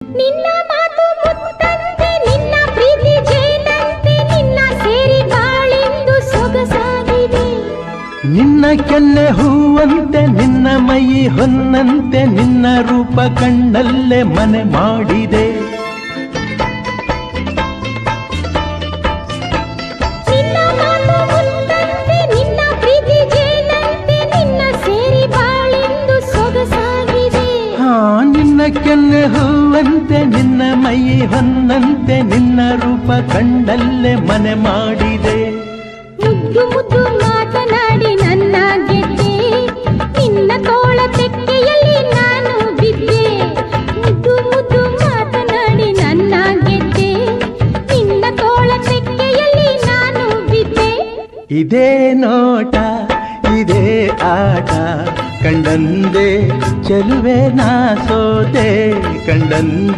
ನಿನ್ನ ಮಾತು ಮುತ್ತಂತೆ ನಿನ್ನ ಪ್ರೀತಿ ಜೇನಂತೆ ನಿನ್ನ ಸೇರಿ ಬಾಳೆಂದು ಸೊಗಸಾಗಿದೆ. ನಿನ್ನ ಕೆನ್ನೆ ಹೂವಂತೆ ನಿನ್ನ ಮೈ ಹೊನ್ನಂತೆ ನಿನ್ನ ರೂಪ ಕಣ್ಣಲ್ಲೇ ಮನೆ ಮಾಡಿದೆ. ನಿನ್ನ ಮಾತು ಮುತ್ತಂತೆ ನಿನ್ನ ಪ್ರೀತಿ ಜೇನಂತೆ ನಿನ್ನ ಸೇರಿ ಬಾಳೆಂದು ಸೊಗಸಾಗಿದೆ. ನಿನ್ನ ಕೆನ್ನೆ ಹೂವಂತೆ ನಿನ್ನ ಮೈ ಹೊನ್ನಂತೆ ನಿನ್ನ ರೂಪ ಕಣ್ಣಲ್ಲೇ ಮನೆ ಮಾಡಿದೆ. ಮುದ್ದು ಮುದ್ದು ಮಾತನಾಡಿ ನನ್ನ ಗೆದ್ದೆ ನಿನ್ನ ತೋಳ ತೆಕ್ಕೆಯಲ್ಲಿ ನಾನು ಬಿದ್ದೆ. ಮುದ್ದು ಮುದ್ದು ಮಾತನಾಡಿ ನನ್ನ ಗೆದ್ದೆ ನಿನ್ನ ತೋಳ ತೆಕ್ಕೆಯಲ್ಲಿ ನಾನು ಬಿದ್ದೆ. ಇದೇ ನೋಟ ಇದೇ ಆಟ ಕಂಡಂದೆ ಚೆಲುವೆ ನಾ ಸೋತೆ ಕಂಡಂದೆ